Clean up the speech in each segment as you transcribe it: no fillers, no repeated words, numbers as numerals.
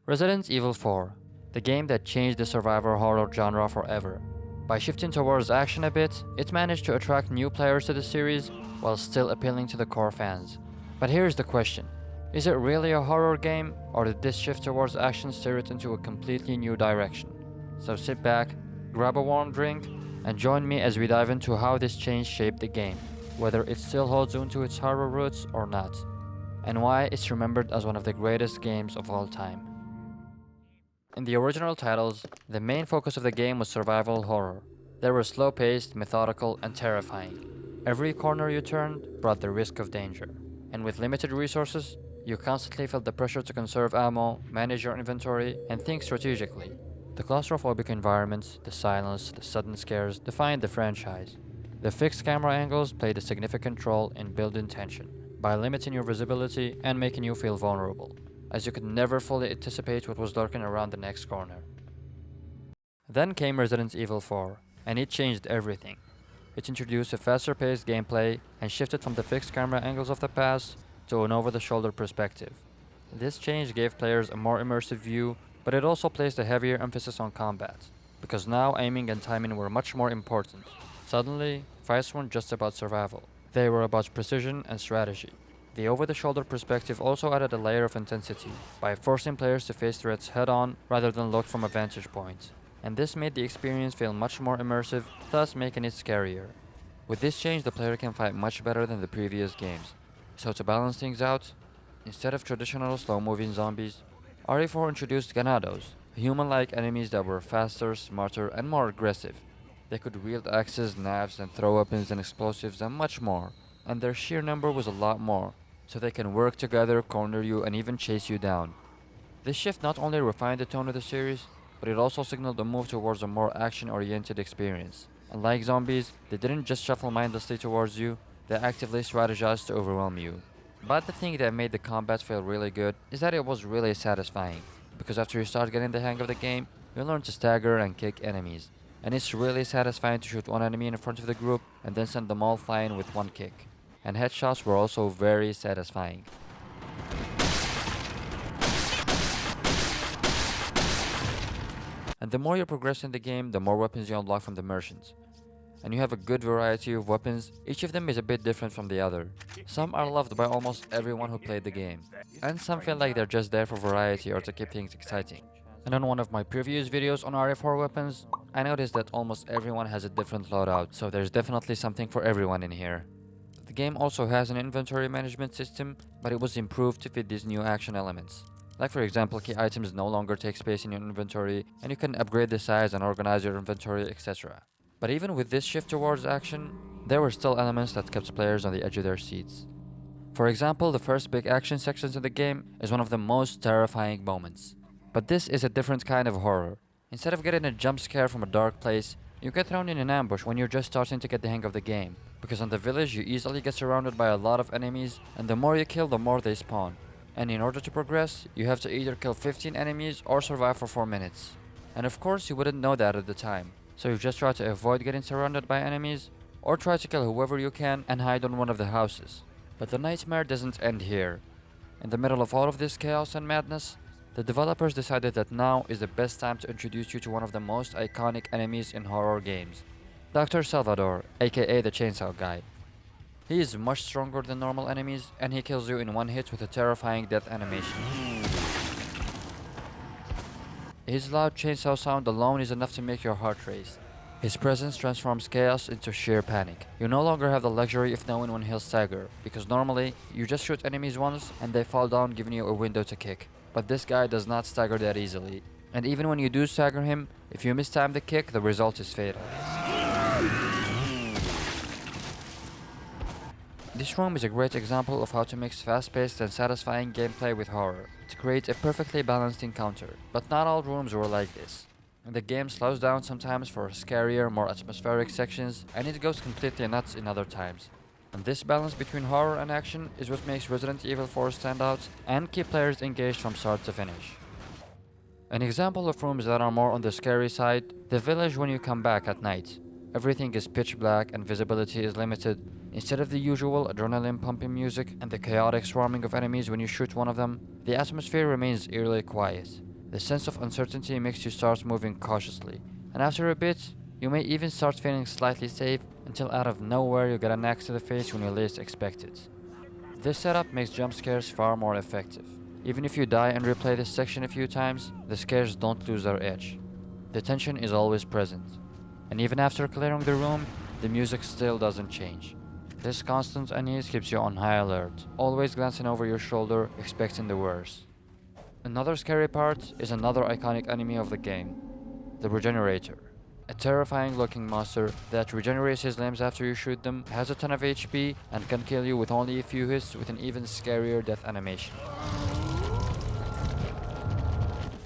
Resident Evil 4, the game that changed the survival horror genre forever. By shifting towards action a bit, it managed to attract new players to the series while still appealing to the core fans. But here's the question. Is it really a horror game, or did this shift towards action steer it into a completely new direction? So sit back, grab a warm drink, and join me as we dive into how this change shaped the game, whether it still holds on to its horror roots or not, and why it's remembered as one of the greatest games of all time. In the original titles, the main focus of the game was survival horror. They were slow-paced, methodical, and terrifying. Every corner you turned brought the risk of danger. And with limited resources, you constantly felt the pressure to conserve ammo, manage your inventory, and think strategically. The claustrophobic environments, the silence, the sudden scares defined the franchise. The fixed camera angles played a significant role in building tension, by limiting your visibility and making you feel vulnerable, as you could never fully anticipate what was lurking around the next corner. Then came Resident Evil 4, and it changed everything. It introduced a faster-paced gameplay and shifted from the fixed camera angles of the past to an over-the-shoulder perspective. This change gave players a more immersive view, but it also placed a heavier emphasis on combat, because now aiming and timing were much more important. Suddenly, fights weren't just about survival, they were about precision and strategy. The over-the-shoulder perspective also added a layer of intensity, by forcing players to face threats head-on rather than look from a vantage point. And this made the experience feel much more immersive, thus making it scarier. With this change, the player can fight much better than the previous games. So to balance things out, instead of traditional slow-moving zombies, RE4 introduced ganados, human-like enemies that were faster, smarter, and more aggressive. They could wield axes, knives, and throw weapons and explosives and much more, and their sheer number was a lot more, so they can work together, corner you, and even chase you down. This shift not only refined the tone of the series, but it also signaled a move towards a more action-oriented experience. Unlike zombies, they didn't just shuffle mindlessly towards you, they actively strategized to overwhelm you. But the thing that made the combat feel really good is that it was really satisfying, because after you start getting the hang of the game, you learn to stagger and kick enemies. And it's really satisfying to shoot one enemy in front of the group and then send them all flying with one kick. And headshots were also very satisfying. And the more you progress in the game, the more weapons you unlock from the merchants. And you have a good variety of weapons, each of them is a bit different from the other. Some are loved by almost everyone who played the game, and some feel like they're just there for variety or to keep things exciting. And on one of my previous videos on RE4 weapons, I noticed that almost everyone has a different loadout, so there's definitely something for everyone in here. The game also has an inventory management system, but it was improved to fit these new action elements. Like for example, key items no longer take space in your inventory, and you can upgrade the size and organize your inventory, etc. But even with this shift towards action, there were still elements that kept players on the edge of their seats. For example, the first big action sections in the game is one of the most terrifying moments. But this is a different kind of horror. Instead of getting a jump scare from a dark place, you get thrown in an ambush when you're just starting to get the hang of the game. Because on the village you easily get surrounded by a lot of enemies, and the more you kill, the more they spawn. And in order to progress, you have to either kill 15 enemies or survive for 4 minutes. And of course you wouldn't know that at the time, so you just try to avoid getting surrounded by enemies, or try to kill whoever you can and hide on one of the houses. But the nightmare doesn't end here. In the middle of all of this chaos and madness, the developers decided that now is the best time to introduce you to one of the most iconic enemies in horror games, Dr. Salvador, aka the Chainsaw Guy. He is much stronger than normal enemies, and he kills you in one hit with a terrifying death animation. His loud chainsaw sound alone is enough to make your heart race. His presence transforms chaos into sheer panic. You no longer have the luxury of knowing when he'll stagger, because normally, you just shoot enemies once and they fall down, giving you a window to kick. But this guy does not stagger that easily. And even when you do stagger him, if you mistime the kick, the result is fatal. This room is a great example of how to mix fast-paced and satisfying gameplay with horror, to create a perfectly balanced encounter. But not all rooms were like this. The game slows down sometimes for scarier, more atmospheric sections, and it goes completely nuts in other times. And this balance between horror and action is what makes Resident Evil 4 stand out and keep players engaged from start to finish. An example of rooms that are more on the scary side, the village when you come back at night. Everything is pitch black and visibility is limited. Instead of the usual adrenaline pumping music and the chaotic swarming of enemies when you shoot one of them, the atmosphere remains eerily quiet. The sense of uncertainty makes you start moving cautiously, and after a bit, you may even start feeling slightly safe until out of nowhere you get an axe to the face when you least expect it. This setup makes jump scares far more effective. Even if you die and replay this section a few times, the scares don't lose their edge. The tension is always present, and even after clearing the room, the music still doesn't change. This constant unease keeps you on high alert, always glancing over your shoulder, expecting the worst. Another scary part is another iconic enemy of the game, the Regenerator. A terrifying looking monster that regenerates his limbs after you shoot them, has a ton of HP, and can kill you with only a few hits with an even scarier death animation.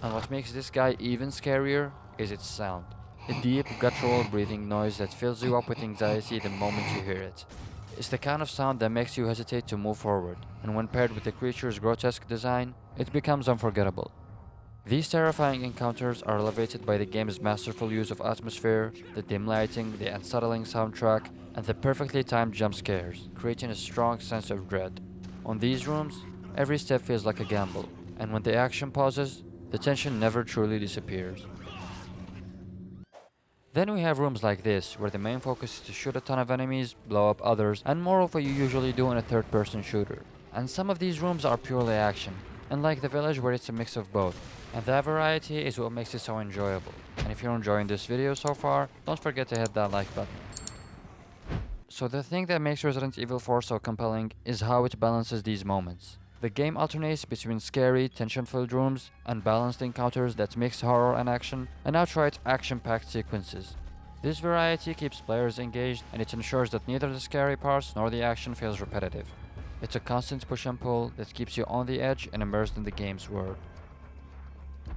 And what makes this guy even scarier is its sound. A deep, guttural breathing noise that fills you up with anxiety the moment you hear it. It's the kind of sound that makes you hesitate to move forward, and when paired with the creature's grotesque design, it becomes unforgettable. These terrifying encounters are elevated by the game's masterful use of atmosphere, the dim lighting, the unsettling soundtrack, and the perfectly timed jump scares, creating a strong sense of dread. On these rooms, every step feels like a gamble, and when the action pauses, the tension never truly disappears. Then we have rooms like this, where the main focus is to shoot a ton of enemies, blow up others, and more of what you usually do in a third-person shooter. And some of these rooms are purely action, unlike the village where it's a mix of both. And that variety is what makes it so enjoyable. And if you're enjoying this video so far, don't forget to hit that like button. So the thing that makes Resident Evil 4 so compelling is how it balances these moments. The game alternates between scary, tension-filled rooms, unbalanced encounters that mix horror and action, and outright action-packed sequences. This variety keeps players engaged, and it ensures that neither the scary parts nor the action feels repetitive. It's a constant push and pull that keeps you on the edge and immersed in the game's world.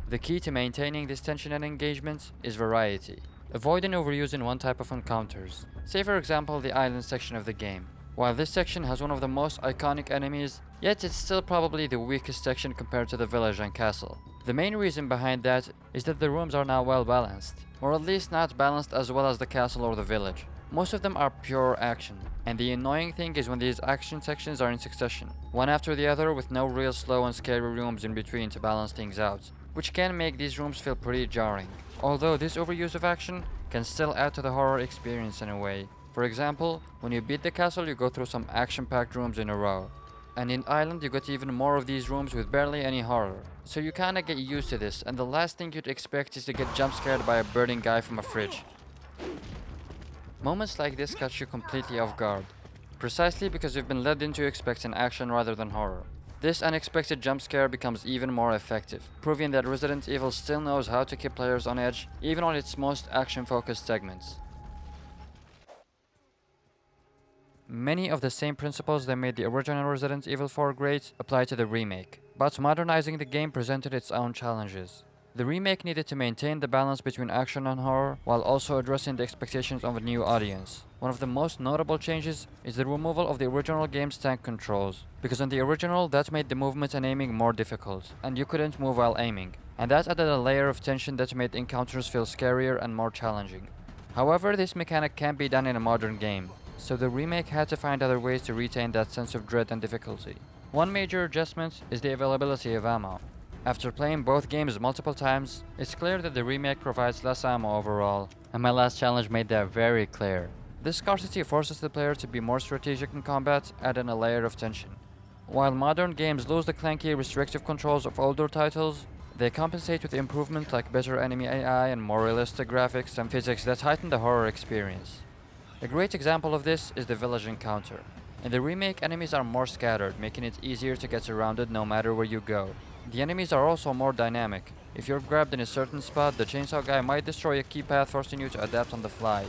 The key to maintaining this tension and engagement is variety. Avoiding overusing one type of encounters. Say for example the island section of the game. While this section has one of the most iconic enemies, yet it's still probably the weakest section compared to the village and castle. The main reason behind that is that the rooms are now well balanced, or at least not balanced as well as the castle or the village. Most of them are pure action, and the annoying thing is when these action sections are in succession, one after the other with no real slow and scary rooms in between to balance things out, which can make these rooms feel pretty jarring. Although this overuse of action can still add to the horror experience in a way. For example, when you beat the castle you go through some action-packed rooms in a row. And in Island you get even more of these rooms with barely any horror. So you kinda get used to this, and the last thing you'd expect is to get jump scared by a burning guy from a fridge. Moments like this catch you completely off guard, precisely because you've been led into expecting action rather than horror. This unexpected jump scare becomes even more effective, proving that Resident Evil still knows how to keep players on edge, even on its most action-focused segments. Many of the same principles that made the original Resident Evil 4 great apply to the remake, but modernizing the game presented its own challenges. The remake needed to maintain the balance between action and horror, while also addressing the expectations of a new audience. One of the most notable changes is the removal of the original game's tank controls, because in the original that made the movement and aiming more difficult, and you couldn't move while aiming, and that added a layer of tension that made encounters feel scarier and more challenging. However, this mechanic can't be done in a modern game, so the remake had to find other ways to retain that sense of dread and difficulty. One major adjustment is the availability of ammo. After playing both games multiple times, it's clear that the remake provides less ammo overall, and my last challenge made that very clear. This scarcity forces the player to be more strategic in combat, adding a layer of tension. While modern games lose the clunky, restrictive controls of older titles, they compensate with improvements like better enemy AI and more realistic graphics and physics that heighten the horror experience. A great example of this is the village encounter. In the remake, enemies are more scattered, making it easier to get surrounded no matter where you go. The enemies are also more dynamic. If you're grabbed in a certain spot, the chainsaw guy might destroy a key path, forcing you to adapt on the fly.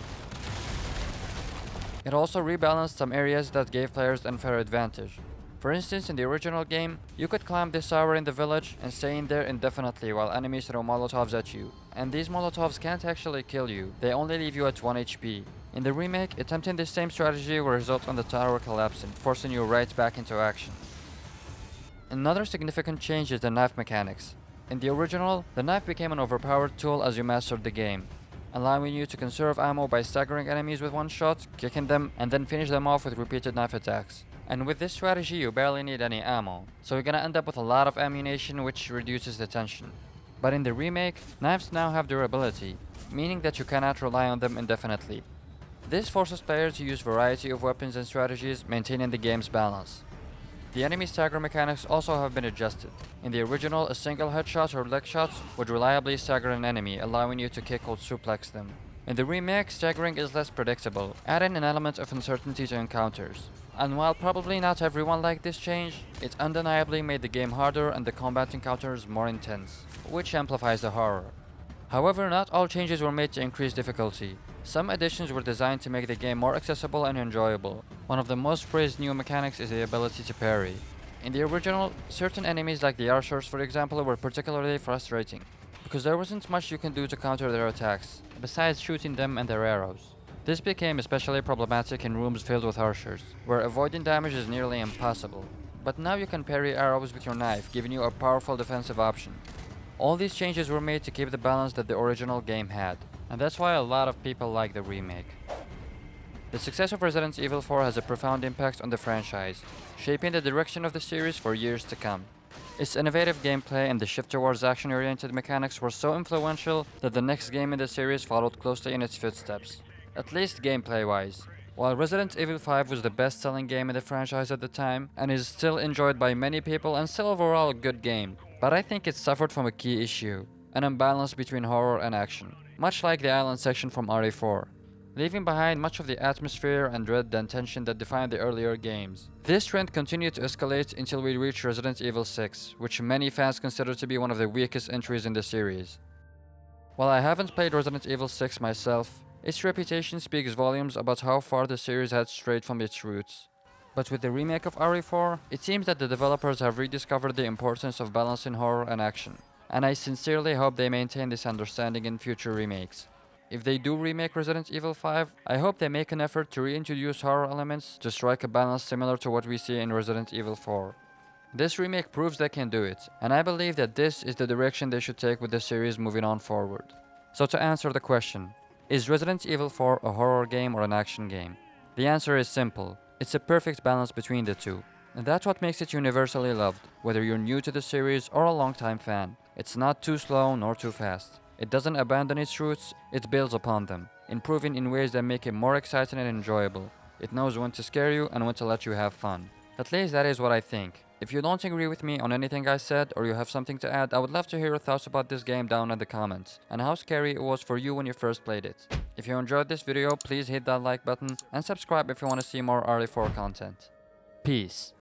It also rebalanced some areas that gave players unfair advantage. For instance, in the original game, you could climb this tower in the village and stay in there indefinitely while enemies throw molotovs at you. And these molotovs can't actually kill you, they only leave you at 1 HP. In the remake, attempting this same strategy will result in the tower collapsing, forcing you right back into action. Another significant change is the knife mechanics. In the original, the knife became an overpowered tool as you mastered the game, allowing you to conserve ammo by staggering enemies with one shot, kicking them, and then finish them off with repeated knife attacks. And with this strategy you barely need any ammo, so you're gonna end up with a lot of ammunition, which reduces the tension. But in the remake, knives now have durability, meaning that you cannot rely on them indefinitely. This forces players to use variety of weapons and strategies, maintaining the game's balance. The enemy stagger mechanics also have been adjusted. In the original, a single headshot or leg shot would reliably stagger an enemy, allowing you to kick or suplex them. In the remake, staggering is less predictable, adding an element of uncertainty to encounters. And while probably not everyone liked this change, it undeniably made the game harder and the combat encounters more intense, which amplifies the horror. However, not all changes were made to increase difficulty. Some additions were designed to make the game more accessible and enjoyable. One of the most praised new mechanics is the ability to parry. In the original, certain enemies like the archers for example were particularly frustrating, because there wasn't much you can do to counter their attacks, besides shooting them and their arrows. This became especially problematic in rooms filled with archers, where avoiding damage is nearly impossible. But now you can parry arrows with your knife, giving you a powerful defensive option. All these changes were made to keep the balance that the original game had, and that's why a lot of people like the remake. The success of Resident Evil 4 has a profound impact on the franchise, shaping the direction of the series for years to come. Its innovative gameplay and the shift towards action-oriented mechanics were so influential that the next game in the series followed closely in its footsteps, at least gameplay-wise. While Resident Evil 5 was the best-selling game in the franchise at the time, and is still enjoyed by many people and still overall a good game, but I think it suffered from a key issue, an imbalance between horror and action, much like the island section from RE4, leaving behind much of the atmosphere and dread and tension that defined the earlier games. This trend continued to escalate until we reached Resident Evil 6, which many fans consider to be one of the weakest entries in the series. While I haven't played Resident Evil 6 myself, its reputation speaks volumes about how far the series had strayed from its roots. But with the remake of RE4, it seems that the developers have rediscovered the importance of balancing horror and action, and I sincerely hope they maintain this understanding in future remakes. If they do remake Resident Evil 5, I hope they make an effort to reintroduce horror elements to strike a balance similar to what we see in Resident Evil 4. This remake proves they can do it, and I believe that this is the direction they should take with the series moving on forward. So to answer the question, is Resident Evil 4 a horror game or an action game? The answer is simple. It's a perfect balance between the two. And that's what makes it universally loved, whether you're new to the series or a longtime fan. It's not too slow nor too fast. It doesn't abandon its roots, it builds upon them, improving in ways that make it more exciting and enjoyable. It knows when to scare you and when to let you have fun. At least that is what I think. If you don't agree with me on anything I said or you have something to add, I would love to hear your thoughts about this game down in the comments and how scary it was for you when you first played it. If you enjoyed this video, please hit that like button and subscribe if you want to see more RE4 content. Peace.